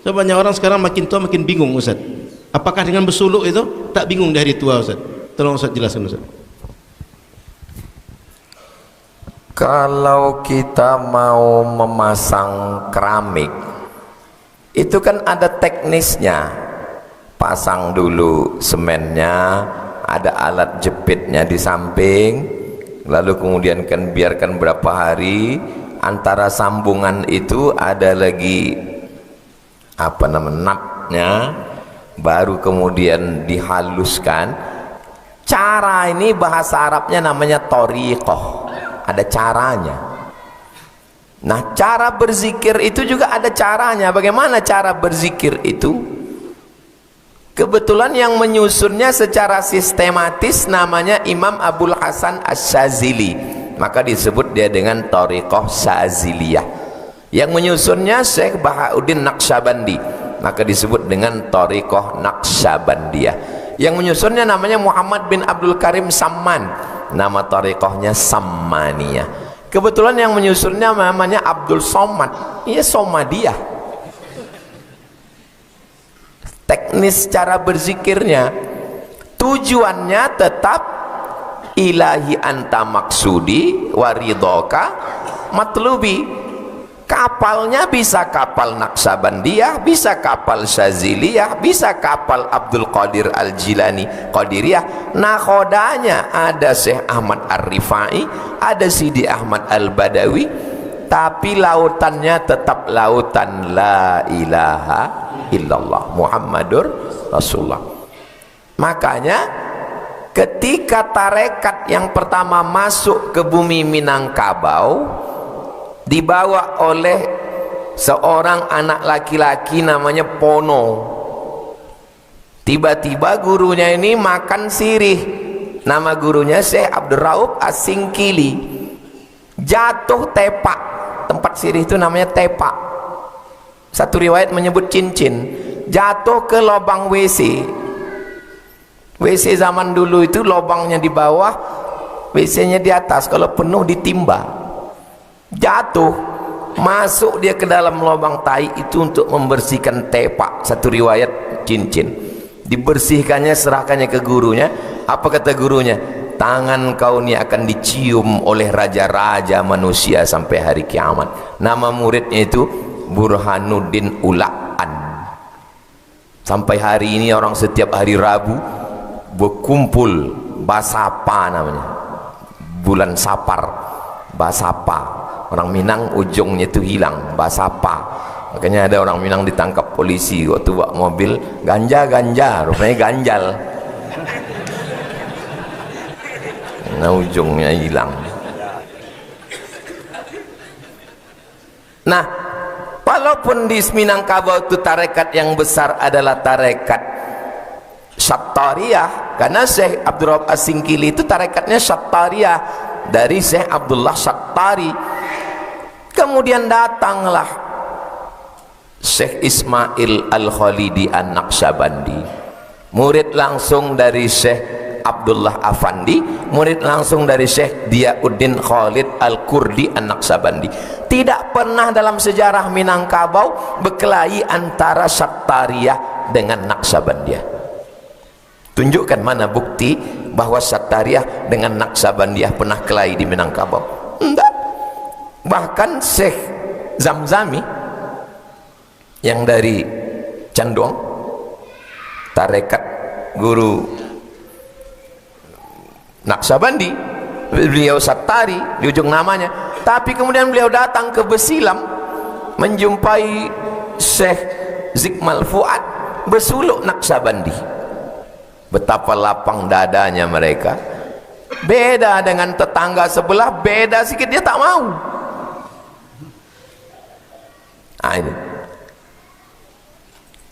So, banyak orang sekarang makin tua makin bingung Ustaz. Apakah dengan bersuluk itu tak bingung dari hari tua Ustaz? Tolong Ustaz jelaskan Ustaz. Kalau kita mau memasang keramik, itu kan ada teknisnya. Pasang dulu semennya, ada alat jepitnya di samping, lalu kemudian kan biarkan berapa hari, antara sambungan itu ada lagi apa namanya, napnya, baru kemudian dihaluskan. Cara ini bahasa Arabnya namanya thariqah, ada caranya. Nah, cara berzikir itu juga ada caranya. Bagaimana cara berzikir itu? Kebetulan yang menyusunnya secara sistematis namanya Imam Abul Hasan Asy-Syadzili, maka disebut dia dengan thariqah Syadziliyah. Yang menyusunnya Syekh Bahauddin Naqsyabandi, maka disebut dengan thariqah Naqsyabandiyah. Yang menyusunnya namanya Muhammad bin Abdul Karim Samman, nama thariqahnya Sammaniyah. Kebetulan yang menyusunnya namanya Abdul Somad, iya Somadiyah. Teknis cara berzikirnya, tujuannya tetap ilahi anta maksudi waridhoka matlubi. Kapalnya bisa kapal Naqsyabandiyah, bisa kapal Syadziliyah, bisa kapal Abdul Qadir Al-Jilani Qadiriyah. Nakhodanya ada Syekh Ahmad Ar-Rifai, ada Sidi Ahmad Al-Badawi, tapi lautannya tetap lautan la ilaha illallah Muhammadur Rasulullah. Makanya ketika tarekat yang pertama masuk ke bumi Minangkabau, dibawa oleh seorang anak laki-laki namanya Pono. Tiba-tiba gurunya ini makan sirih. Nama gurunya Syekh Abdul Rauf As-Singkili. Jatuh tepak. Tempat sirih itu namanya tepak. Satu riwayat menyebut cincin. Jatuh ke lubang WC. WC zaman dulu itu lubangnya di bawah, WC-nya di atas. Kalau penuh ditimba. Jatuh, masuk dia ke dalam lubang tai itu untuk membersihkan tepak. Satu riwayat cincin. Dibersihkannya, serahkannya ke gurunya. Apa kata gurunya? Tangan kau ini akan dicium oleh raja-raja manusia sampai hari kiamat. Nama muridnya itu Burhanuddin Ula'an. Sampai hari ini orang setiap hari Rabu berkumpul Basapa namanya, bulan Sapar, Basapa. Orang Minang ujungnya itu hilang, Basapa. Makanya ada orang Minang ditangkap polisi waktu bawa mobil, ganja, rupanya ganjal. Nah, ujungnya hilang. Nah, walaupun di Minangkabau itu tarekat yang besar adalah tarekat Syattariyah, karena Syekh Abdul Rauf As-Singkili itu tarekatnya Syattariyah dari Syekh Abdullah Syattari. Kemudian datanglah Syekh Ismail Al-Khalidi An-Naqsyabandi, murid langsung dari Syekh Abdullah Afandi, murid langsung dari Syekh Diyauddin Khalid Al-Kurdi An-Naqsyabandi. Tidak pernah dalam sejarah Minangkabau berkelahi antara Syattariyah dengan Naqsyabandiyah. Tunjukkan mana bukti bahwa Syattariyah dengan Naqsyabandiyah pernah kelahi di Minangkabau? Enggak. Bahkan Syekh Zamzami yang dari Canduang, tarekat guru Naqsyabandi, beliau Sattari di ujung namanya, tapi kemudian beliau datang ke Besilam menjumpai Syekh Zikmal Fuad bersuluk Naqsyabandi. Betapa lapang dadanya mereka. Beda dengan tetangga sebelah, beda sedikit dia tak mau. Ini.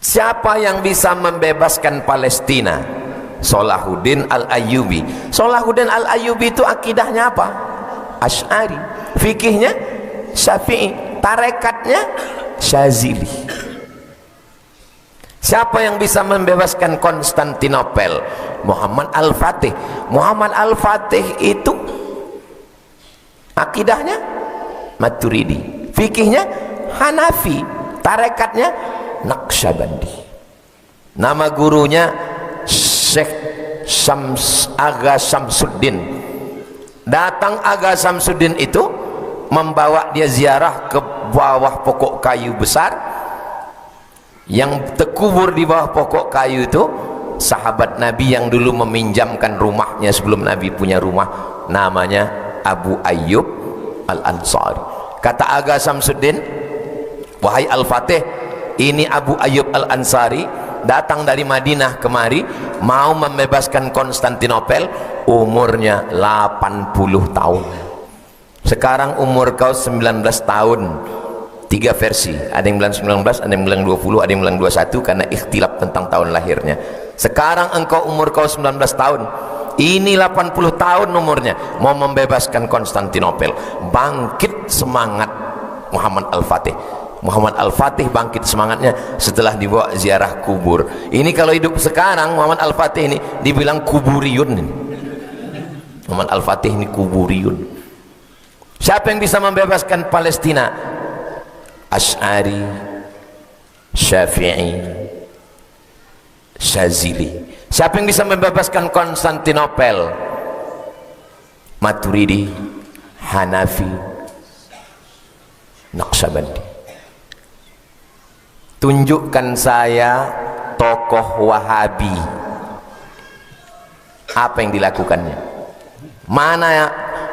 Siapa yang bisa membebaskan Palestina? Salahuddin Al-Ayyubi. Salahuddin Al-Ayyubi itu akidahnya apa? Asy'ari. Fikihnya Syafi'i. Tarekatnya Syadzili. Siapa yang bisa membebaskan Konstantinopel? Muhammad Al-Fatih. Muhammad Al-Fatih itu akidahnya Maturidi. Fikihnya Hanafi, tarekatnya Naqsyabandi. Nama gurunya Syekh Aga Syamsuddin. Datang Aga Syamsuddin itu membawa dia ziarah ke bawah pokok kayu besar. Yang terkubur di bawah pokok kayu itu sahabat Nabi yang dulu meminjamkan rumahnya sebelum Nabi punya rumah, namanya Abu Ayyub Al-Ansari. Kata Aga Syamsuddin, wahai Al-Fatih, ini Abu Ayyub Al-Ansari datang dari Madinah kemari mau membebaskan Konstantinopel, umurnya 80 tahun. Sekarang umur kau 19 tahun. 3 versi, ada yang bilang 19, ada yang bilang 20, ada yang bilang 21 karena ikhtilaf tentang tahun lahirnya. Sekarang engkau umur kau 19 tahun, ini 80 tahun umurnya, mau membebaskan Konstantinopel. Bangkit semangat Muhammad Al-Fatih. Muhammad Al-Fatih bangkit semangatnya setelah dibawa ziarah kubur. Ini kalau hidup sekarang Muhammad Al-Fatih ini dibilang kuburiyun. Muhammad Al-Fatih ini kuburiyun. Siapa yang bisa membebaskan Palestina? Asy'ari, Syafi'i, Syazili. Siapa yang bisa membebaskan Konstantinopel? Maturidi, Hanafi, Naqsyabandi. Tunjukkan saya tokoh Wahabi, apa yang dilakukannya?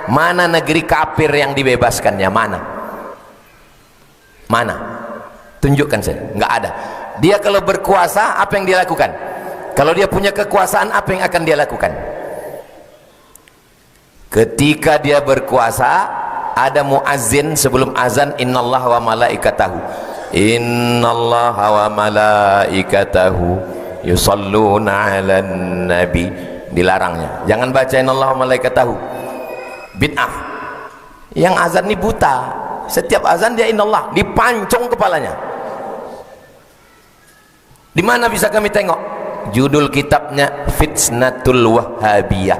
Mana negeri kafir yang dibebaskannya? Mana? Tunjukkan saya. Nggak ada. Dia kalau berkuasa, apa yang dia lakukan? Kalau dia punya kekuasaan, apa yang akan dia lakukan? Ketika dia berkuasa, ada muazzin sebelum azan, innallaha wa malaikatahu, innallaha wa malaikatahu yusalluna 'alan nabi. Dilarangnya. Jangan baca innallaha wa malaikatahu. Bid'ah. Yang azan ini buta. Setiap azan dia inallah, dipancung kepalanya. Di mana bisa kami tengok? Judul kitabnya Fitnatul Wahhabiyah,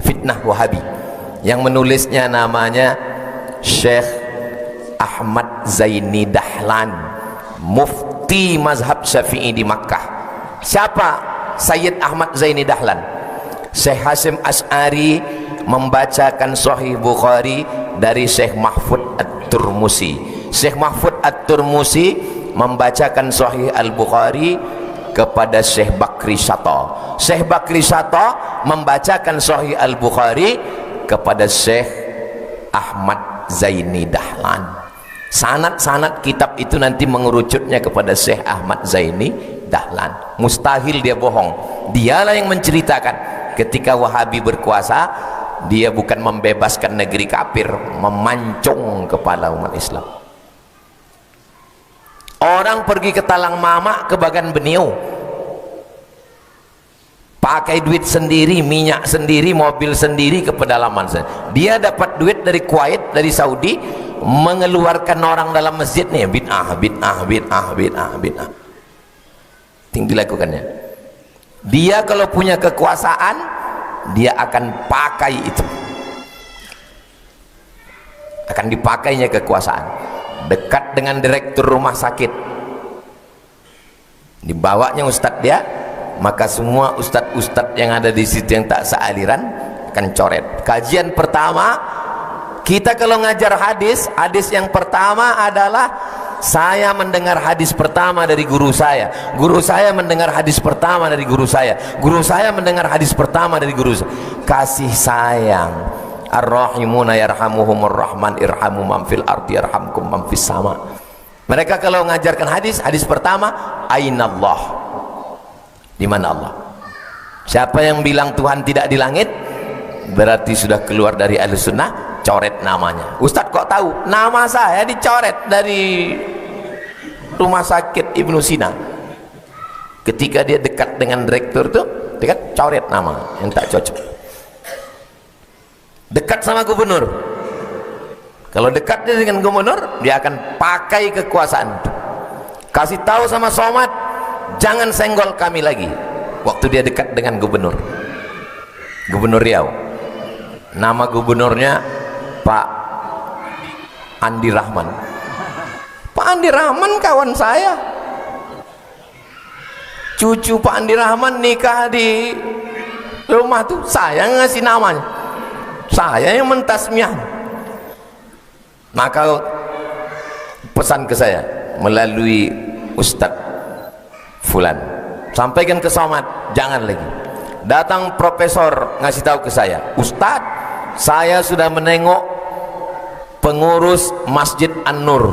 fitnah Wahabi. Yang menulisnya namanya Syekh Ahmad Zaini Dahlan, mufti mazhab Syafi'i di Makkah. Siapa Sayyid Ahmad Zaini Dahlan? Syekh Hasim Asy'ari membacakan Sahih Bukhari dari Syekh Mahfud At-Turmusi. Syekh Mahfud At-Turmusi membacakan Sahih Al-Bukhari kepada Syekh Bakri Syatta. Syekh Bakri Syatta membacakan Sahih Al-Bukhari kepada Syekh Ahmad Zaini Dahlan. Sanad-sanad kitab itu nanti mengerucutnya kepada Syekh Ahmad Zaini Dahlan. Mustahil dia bohong. Dialah yang menceritakan ketika Wahabi berkuasa, dia bukan membebaskan negeri kafir, memancung kepala umat Islam. Orang pergi ke Talang Mama, ke Bagan Benio, pakai duit sendiri, minyak sendiri, mobil sendiri, ke pedalaman sendiri. Dia dapat duit dari Kuwait, dari Saudi, mengeluarkan orang dalam masjid nih, bid'ah. Tinggal dilakukannya. Dia kalau punya kekuasaan, dia akan pakai itu, akan dipakainya kekuasaan. Dekat dengan direktur rumah sakit, dibawanya ustadz dia, maka semua ustadz-ustadz yang ada di situ yang tak sealiran akan coret. Kajian pertama kita kalau ngajar hadis, hadis yang pertama adalah saya mendengar hadis pertama dari guru saya, guru saya mendengar hadis pertama dari guru saya, guru saya mendengar hadis pertama dari guru saya. Kasih sayang, ar-rahimuna yarhamuhumur rahman irhamu man fil ardi yarhamkum man fis sama. Mereka kalau mengajarkan hadis, hadis pertama ainallah, di mana Allah. Siapa yang bilang Tuhan tidak di langit, berarti sudah keluar dari Ahlussunnah. Coret namanya. Ustadz kok tahu? Nama saya dicoret dari rumah sakit Ibnu Sina. Ketika dia dekat dengan direktur tuh, dia kan coret nama yang tak cocok. Dekat sama gubernur. Kalau dekat dia dengan gubernur, dia akan pakai kekuasaan itu. Kasih tahu sama Somad, jangan senggol kami lagi. Waktu dia dekat dengan gubernur, Gubernur Riau. Nama gubernurnya Pak Andi Rahman. Pak Andi Rahman kawan saya. cucu Pak Andi Rahman nikah di rumah tuh saya ngasih namanya, saya yang mentasmiah. Maka pesan ke saya melalui Ustadz Fulan, sampaikan ke Somad, jangan lagi. Datang profesor ngasih tahu ke saya, Ustadz, saya sudah menengok pengurus Masjid An-Nur,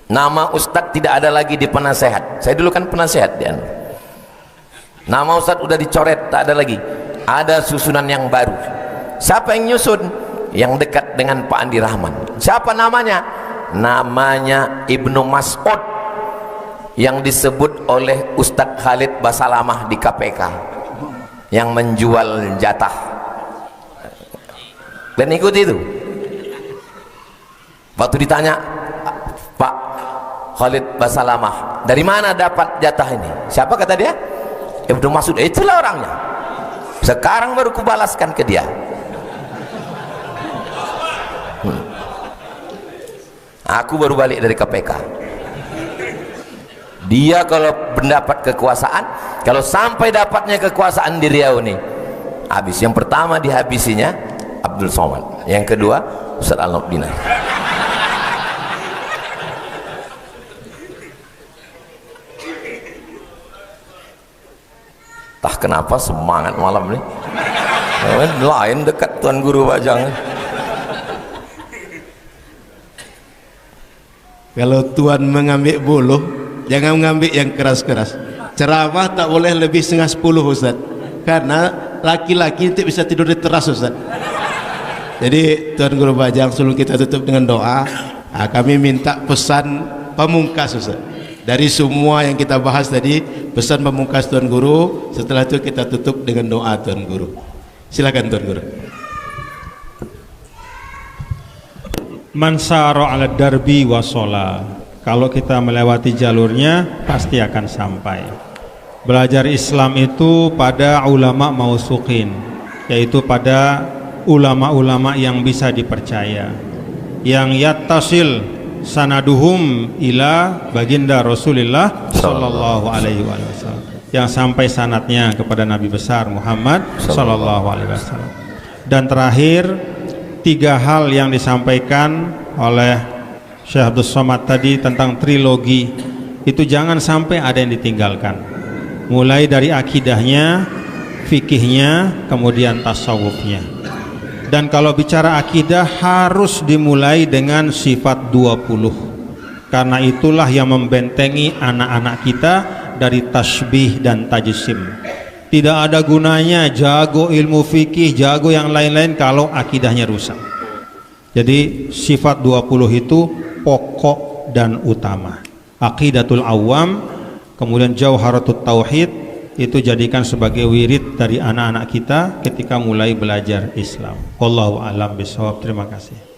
nama Ustadz tidak ada lagi di penasehat. Saya dulu kan penasehat di An-Nur, nama Ustadz udah dicoret, tak ada lagi, ada susunan yang baru. Siapa yang nyusun? Yang dekat dengan Pak Andi Rahman. Siapa namanya? Namanya Ibnu Mas'ud, yang disebut oleh Ustadz Khalid Basalamah di KPK, yang menjual jatah. Dan ikut itu. Waktu ditanya, Pak Khalid Basalamah, dari mana dapat jatah ini? Siapa kata dia? Ibnu Mas'ud. Itulah orangnya. Sekarang baru kubalaskan ke dia. Aku baru balik dari KPK. Dia kalau mendapat kekuasaan, kalau sampai dapatnya kekuasaan di Riau nih, habis. Yang pertama dihabisinya Abdul Somad, yang kedua Ustaz Al-Nobdina. Entah kenapa semangat malam ini lain dekat Tuan Guru Bajang. Kalau Tuan mengambil buluh, jangan mengambil yang keras-keras. Ceramah tak boleh lebih 9:30 Ustaz, karena laki-laki tidak bisa tidur di teras Ustaz. Jadi Tuan Guru Bajang, sebelum kita tutup dengan doa, kami minta pesan pamungkas Ustaz. Dari semua yang kita bahas tadi, pesan pamungkas Tuan Guru. Setelah itu kita tutup dengan doa Tuan Guru. Silakan Tuan Guru. Man sara 'ala darbi wasola. Kalau kita melewati jalurnya pasti akan sampai. Belajar Islam itu pada ulama mausuqin, yaitu pada ulama-ulama yang bisa dipercaya, yang yattasil sanaduhum ila baginda Rasulullah sallallahu alaihi wasallam, yang sampai sanadnya kepada Nabi besar Muhammad sallallahu alaihi wasallam. Dan terakhir, 3 hal yang disampaikan oleh Syekh Abdul Somad tadi tentang trilogi itu jangan sampai ada yang ditinggalkan, mulai dari akidahnya, fikihnya, kemudian tasawufnya. Dan kalau bicara akidah harus dimulai dengan sifat 20, karena itulah yang membentengi anak-anak kita dari tasbih dan tajsim. Tidak ada gunanya jago ilmu fikih, jago yang lain-lain kalau akidahnya rusak. Jadi sifat 20 itu pokok dan utama. Aqidatul awam, kemudian jauharatut tauhid, itu jadikan sebagai wirid dari anak-anak kita ketika mulai belajar Islam. Wallahu a'lam bishawab. Terima kasih.